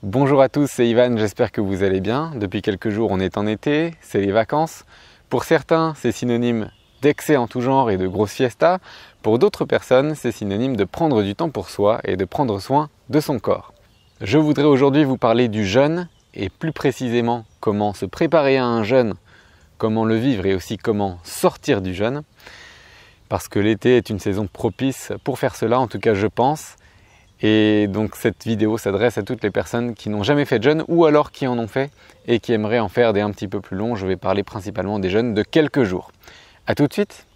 Bonjour à tous, c'est Ivan, j'espère que vous allez bien. Depuis quelques jours, on est en été, c'est les vacances. Pour certains, c'est synonyme d'excès en tout genre et de grosses fiestas. Pour d'autres personnes, c'est synonyme de prendre du temps pour soi et de prendre soin de son corps. Je voudrais aujourd'hui vous parler du jeûne et plus précisément comment se préparer à un jeûne, comment le vivre et aussi comment sortir du jeûne. Parce que l'été est une saison propice pour faire cela, en tout cas je pense. Et donc cette vidéo s'adresse à toutes les personnes qui n'ont jamais fait de jeûne ou alors qui en ont fait et qui aimeraient en faire des un petit peu plus longs. Je vais parler principalement des jeûnes de quelques jours. A tout de suite.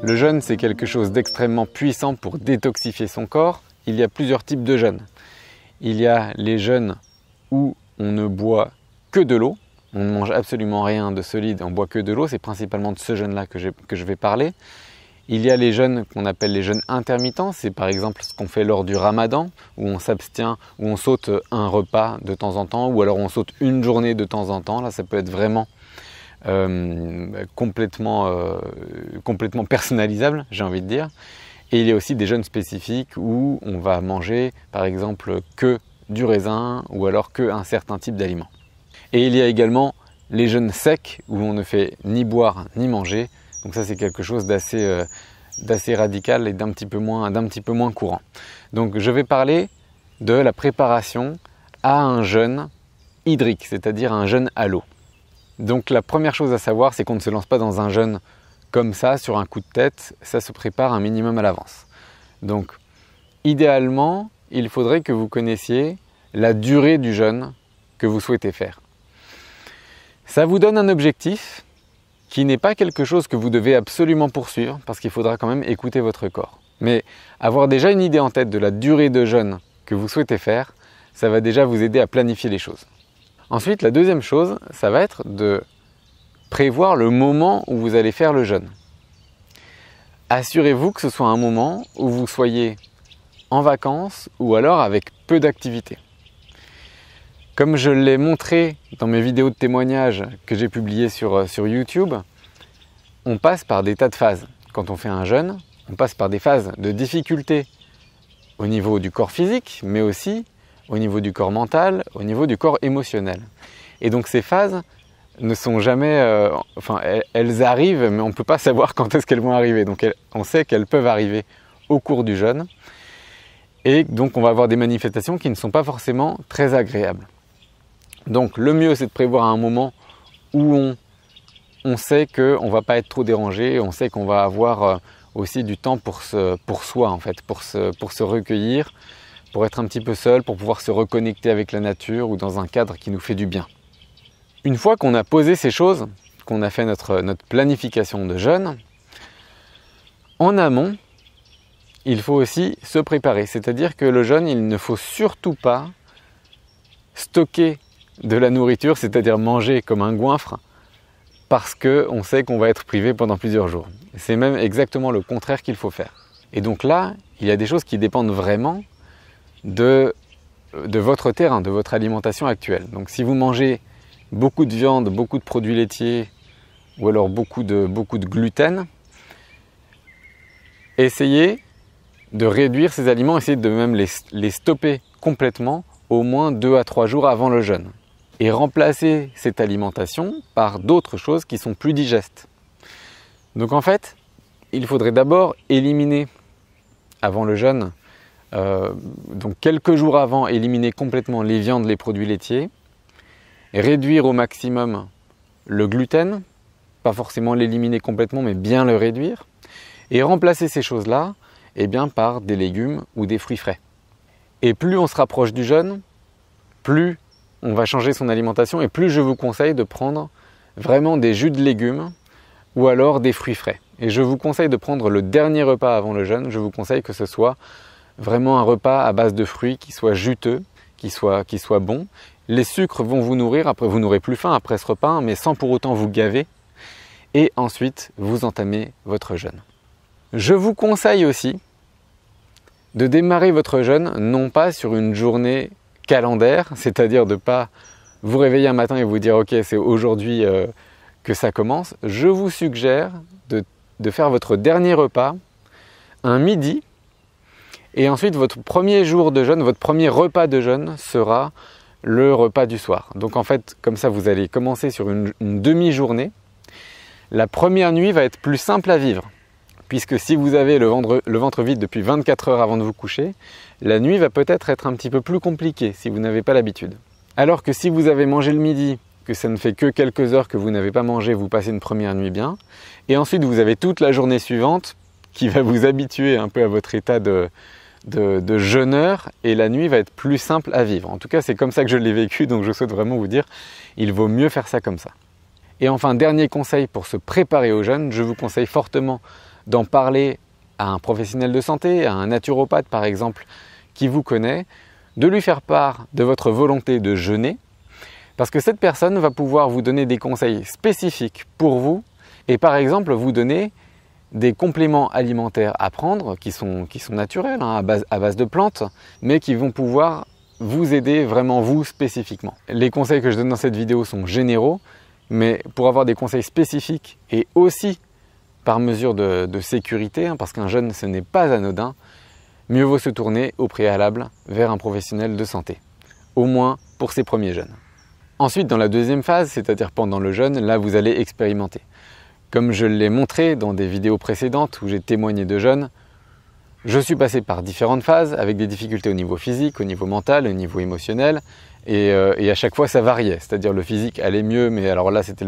Le jeûne, c'est quelque chose d'extrêmement puissant pour détoxifier son corps. Il y a plusieurs types de jeûnes. Il y a les jeûnes où on ne boit que de l'eau. On ne mange absolument rien de solide, on boit que de l'eau. C'est principalement de ce jeûne-là que je vais parler. Il y a les jeûnes qu'on appelle les jeûnes intermittents. C'est par exemple ce qu'on fait lors du ramadan, où on s'abstient, où on saute un repas de temps en temps, ou alors on saute une journée de temps en temps. Là, ça peut être vraiment complètement personnalisable, j'ai envie de dire. Et il y a aussi des jeûnes spécifiques où on va manger par exemple que du raisin ou alors que un certain type d'aliments. Et il y a également les jeûnes secs où on ne fait ni boire ni manger. Donc ça c'est quelque chose d'assez radical et d'un petit peu moins courant. Donc je vais parler de la préparation à un jeûne hydrique, c'est-à-dire un jeûne à l'eau. Donc la première chose à savoir, c'est qu'on ne se lance pas dans un jeûne comme ça, sur un coup de tête, ça se prépare un minimum à l'avance. Donc idéalement, il faudrait que vous connaissiez la durée du jeûne que vous souhaitez faire. Ça vous donne un objectif qui n'est pas quelque chose que vous devez absolument poursuivre, parce qu'il faudra quand même écouter votre corps. Mais avoir déjà une idée en tête de la durée de jeûne que vous souhaitez faire, ça va déjà vous aider à planifier les choses. Ensuite, la deuxième chose, ça va être de prévoir le moment où vous allez faire le jeûne. Assurez-vous que ce soit un moment où vous soyez en vacances ou alors avec peu d'activité. Comme je l'ai montré dans mes vidéos de témoignages que j'ai publiées sur YouTube, on passe par des tas de phases. Quand on fait un jeûne, on passe par des phases de difficulté au niveau du corps physique, mais aussi au niveau du corps mental, au niveau du corps émotionnel. Et donc ces phases ne sont jamais... elles arrivent, mais on ne peut pas savoir quand est-ce qu'elles vont arriver. Donc on sait qu'elles peuvent arriver au cours du jeûne. Et donc on va avoir des manifestations qui ne sont pas forcément très agréables. Donc le mieux c'est de prévoir un moment où on sait qu'on ne va pas être trop dérangé, on sait qu'on va avoir aussi du temps pour soi en fait, pour se recueillir, pour être un petit peu seul, pour pouvoir se reconnecter avec la nature ou dans un cadre qui nous fait du bien. Une fois qu'on a posé ces choses, qu'on a fait notre planification de jeûne, en amont, il faut aussi se préparer. C'est-à-dire que le jeûne, il ne faut surtout pas stocker de la nourriture, c'est-à-dire manger comme un goinfre, parce qu'on sait qu'on va être privé pendant plusieurs jours. C'est même exactement le contraire qu'il faut faire. Et donc là, il y a des choses qui dépendent vraiment de votre terrain, de votre alimentation actuelle. Donc si vous mangez beaucoup de viande, beaucoup de produits laitiers ou alors beaucoup de gluten, essayez de réduire ces aliments, essayez de même les stopper complètement au moins 2 à 3 jours avant le jeûne. Et remplacer cette alimentation par d'autres choses qui sont plus digestes. Donc en fait, il faudrait d'abord éliminer avant le jeûne, donc quelques jours avant, éliminer complètement les viandes, les produits laitiers, réduire au maximum le gluten, pas forcément l'éliminer complètement, mais bien le réduire, et remplacer ces choses-là par des légumes ou des fruits frais. Et plus on se rapproche du jeûne, plus on va changer son alimentation et plus je vous conseille de prendre vraiment des jus de légumes ou alors des fruits frais. Et je vous conseille de prendre le dernier repas avant le jeûne, je vous conseille que ce soit vraiment un repas à base de fruits qui soit juteux, qui soit bon. Les sucres vont vous nourrir, après vous n'aurez plus faim après ce repas, mais sans pour autant vous gaver. Et ensuite, vous entamez votre jeûne. Je vous conseille aussi de démarrer votre jeûne non pas sur une journée calendaire, c'est-à-dire de ne pas vous réveiller un matin et vous dire « ok, c'est aujourd'hui que ça commence », je vous suggère de faire votre dernier repas un midi et ensuite votre premier jour de jeûne, votre premier repas de jeûne sera le repas du soir. Donc en fait, comme ça, vous allez commencer sur une demi-journée. La première nuit va être plus simple à vivre, puisque si vous avez le ventre vide depuis 24 heures avant de vous coucher, la nuit va peut-être être un petit peu plus compliquée si vous n'avez pas l'habitude. Alors que si vous avez mangé le midi, que ça ne fait que quelques heures que vous n'avez pas mangé, vous passez une première nuit bien, et ensuite vous avez toute la journée suivante qui va vous habituer un peu à votre état de jeûneur, et la nuit va être plus simple à vivre. En tout cas, c'est comme ça que je l'ai vécu, donc je souhaite vraiment vous dire, il vaut mieux faire ça comme ça. Et enfin, dernier conseil pour se préparer au jeûne, je vous conseille fortement d'en parler à un professionnel de santé, à un naturopathe par exemple, qui vous connaît, de lui faire part de votre volonté de jeûner, parce que cette personne va pouvoir vous donner des conseils spécifiques pour vous, et par exemple vous donner des compléments alimentaires à prendre, qui sont naturels, à base de plantes, mais qui vont pouvoir vous aider vraiment vous spécifiquement. Les conseils que je donne dans cette vidéo sont généraux, mais pour avoir des conseils spécifiques et aussi par mesure de sécurité, parce qu'un jeûne ce n'est pas anodin, mieux vaut se tourner au préalable vers un professionnel de santé, au moins pour ses premiers jeûnes. Ensuite, dans la deuxième phase, c'est-à-dire pendant le jeûne, là vous allez expérimenter. Comme je l'ai montré dans des vidéos précédentes où j'ai témoigné de jeûne, je suis passé par différentes phases avec des difficultés au niveau physique, au niveau mental, au niveau émotionnel, et à chaque fois ça variait, c'est-à-dire le physique allait mieux, mais alors là c'était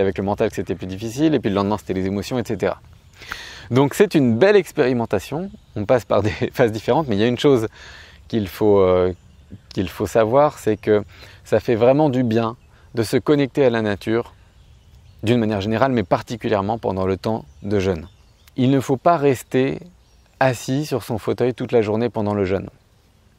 avec le mental que c'était plus difficile, et puis le lendemain c'était les émotions, etc. Donc c'est une belle expérimentation, on passe par des phases différentes, mais il y a une chose qu'il faut savoir, c'est que ça fait vraiment du bien de se connecter à la nature, d'une manière générale, mais particulièrement pendant le temps de jeûne. Il ne faut pas rester assis sur son fauteuil toute la journée pendant le jeûne.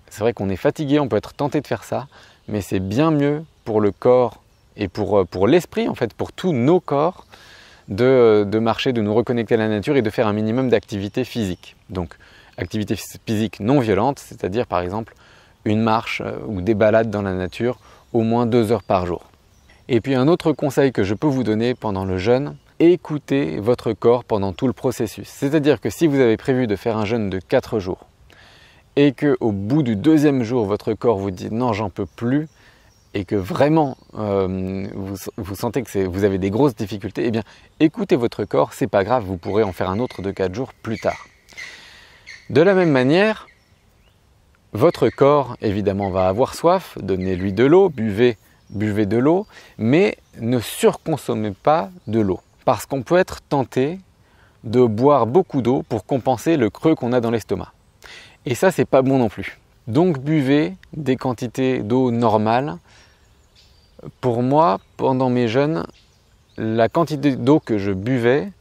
C'est vrai qu'on est fatigué, on peut être tenté de faire ça, mais c'est bien mieux pour le corps et pour l'esprit, en fait, pour tous nos corps, de marcher, de nous reconnecter à la nature et de faire un minimum d'activité physique. Donc, activité physique non violente, c'est-à-dire par exemple une marche ou des balades dans la nature au moins 2 heures par jour. Et puis un autre conseil que je peux vous donner pendant le jeûne, écoutez votre corps pendant tout le processus. C'est-à-dire que si vous avez prévu de faire un jeûne de 4 jours et qu'au bout du 2e jour, votre corps vous dit « non, j'en peux plus » et que vraiment vous sentez que vous avez des grosses difficultés, eh bien écoutez votre corps, c'est pas grave, vous pourrez en faire un autre de 4 jours plus tard. De la même manière, votre corps évidemment va avoir soif, donnez-lui de l'eau, buvez de l'eau, mais ne surconsommez pas de l'eau. Parce qu'on peut être tenté de boire beaucoup d'eau pour compenser le creux qu'on a dans l'estomac. Et ça, c'est pas bon non plus. Donc buvez des quantités d'eau normales. Pour moi, pendant mes jeûnes, la quantité d'eau que je buvais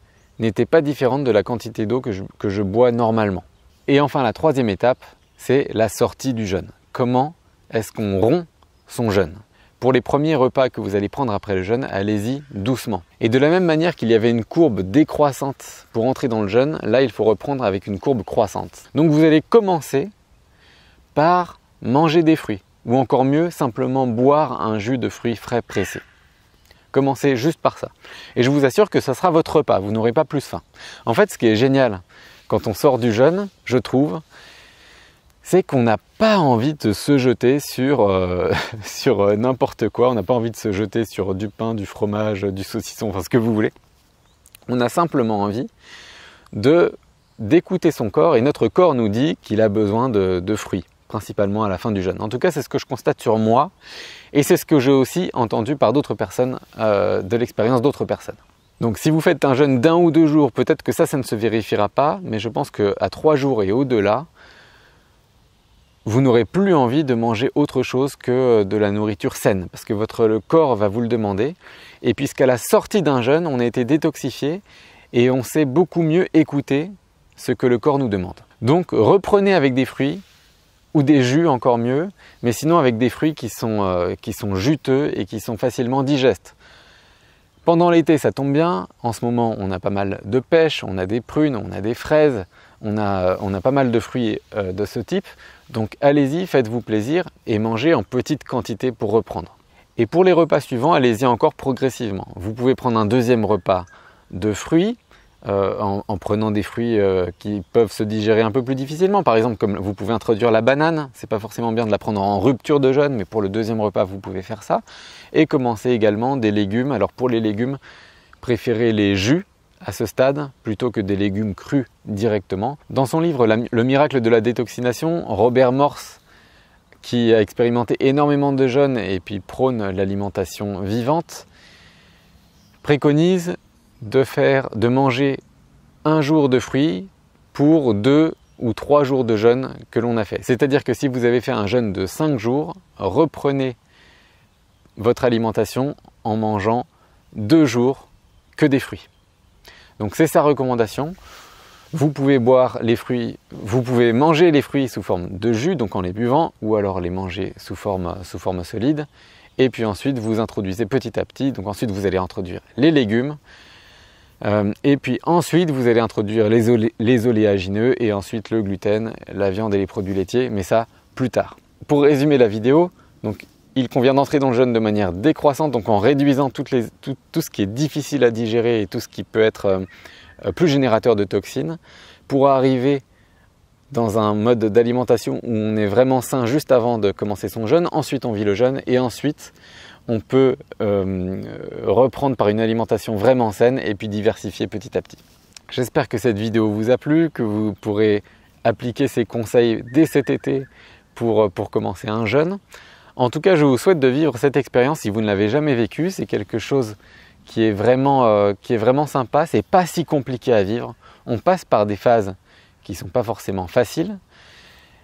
n'était pas différente de la quantité d'eau que je bois normalement. Et enfin, la 3e étape, c'est la sortie du jeûne. Comment est-ce qu'on rompt son jeûne ? Pour les premiers repas que vous allez prendre après le jeûne, allez-y doucement. Et de la même manière qu'il y avait une courbe décroissante pour entrer dans le jeûne, là il faut reprendre avec une courbe croissante. Donc vous allez commencer par manger des fruits, ou encore mieux, simplement boire un jus de fruits frais pressés. Commencez juste par ça. Et je vous assure que ça sera votre repas, vous n'aurez pas plus faim. En fait, ce qui est génial quand on sort du jeûne, je trouve, c'est qu'on n'a pas envie de se jeter sur n'importe quoi. On n'a pas envie de se jeter sur du pain, du fromage, du saucisson, enfin ce que vous voulez. On a simplement envie d'écouter son corps, et notre corps nous dit qu'il a besoin de fruits, principalement à la fin du jeûne. En tout cas, c'est ce que je constate sur moi, et c'est ce que j'ai aussi entendu par d'autres personnes, de l'expérience d'autres personnes. Donc si vous faites un jeûne d'1 ou 2 jours, peut-être que ça ne se vérifiera pas, mais je pense qu'à 3 jours et au-delà, vous n'aurez plus envie de manger autre chose que de la nourriture saine, parce que le corps va vous le demander. Et puisqu'à la sortie d'un jeûne, on a été détoxifié et on sait beaucoup mieux écouter ce que le corps nous demande. Donc reprenez avec des fruits, ou des jus encore mieux, mais sinon avec des fruits qui sont juteux et qui sont facilement digestes. Pendant l'été, ça tombe bien. En ce moment, on a pas mal de pêche, on a des prunes, on a des fraises, on a pas mal de fruits de ce type. Donc allez-y, faites-vous plaisir et mangez en petite quantité pour reprendre. Et pour les repas suivants, allez-y encore progressivement. Vous pouvez prendre un deuxième repas de fruits, en prenant des fruits qui peuvent se digérer un peu plus difficilement. Par exemple, comme vous pouvez introduire la banane, c'est pas forcément bien de la prendre en rupture de jeûne, mais pour le deuxième repas, vous pouvez faire ça. Et commencer également des légumes. Alors pour les légumes, préférez les jus à ce stade plutôt que des légumes crus directement. Dans son livre Le miracle de la détoxination, Robert Morse, qui a expérimenté énormément de jeûnes et puis prône l'alimentation vivante, préconise de manger un jour de fruits pour 2 ou 3 jours de jeûne que l'on a fait. C'est-à-dire que si vous avez fait un jeûne de 5 jours, reprenez votre alimentation en mangeant 2 jours que des fruits. Donc c'est sa recommandation. Vous pouvez boire les fruits, vous pouvez manger les fruits sous forme de jus, donc en les buvant, ou alors les manger sous forme solide. Et puis ensuite vous introduisez petit à petit, donc ensuite vous allez introduire les légumes, et puis ensuite vous allez introduire les oléagineux et ensuite le gluten, la viande et les produits laitiers, mais ça plus tard. Pour résumer la vidéo, donc il convient d'entrer dans le jeûne de manière décroissante, donc en réduisant tout ce qui est difficile à digérer et tout ce qui peut être plus générateur de toxines, pour arriver dans un mode d'alimentation où on est vraiment sain juste avant de commencer son jeûne. Ensuite on vit le jeûne et ensuite on peut reprendre par une alimentation vraiment saine et puis diversifier petit à petit. J'espère que cette vidéo vous a plu, que vous pourrez appliquer ces conseils dès cet été pour commencer un jeûne. En tout cas, je vous souhaite de vivre cette expérience si vous ne l'avez jamais vécue. C'est quelque chose qui est vraiment sympa, c'est pas si compliqué à vivre. On passe par des phases qui sont pas forcément faciles,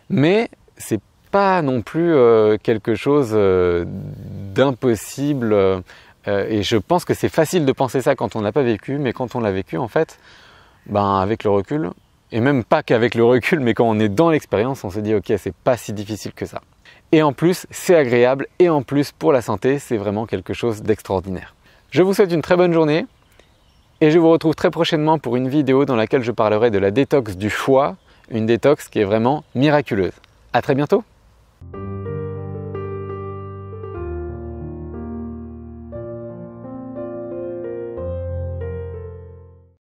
mais c'est pas non plus quelque chose d'impossible. Et je pense que c'est facile de penser ça quand on l'a pas vécu, mais quand on l'a vécu, en fait, avec le recul, et même pas qu'avec le recul, mais quand on est dans l'expérience, on se dit ok, c'est pas si difficile que ça. Et en plus, c'est agréable, et en plus, pour la santé, c'est vraiment quelque chose d'extraordinaire. Je vous souhaite une très bonne journée et je vous retrouve très prochainement pour une vidéo dans laquelle je parlerai de la détox du foie, une détox qui est vraiment miraculeuse. À très bientôt!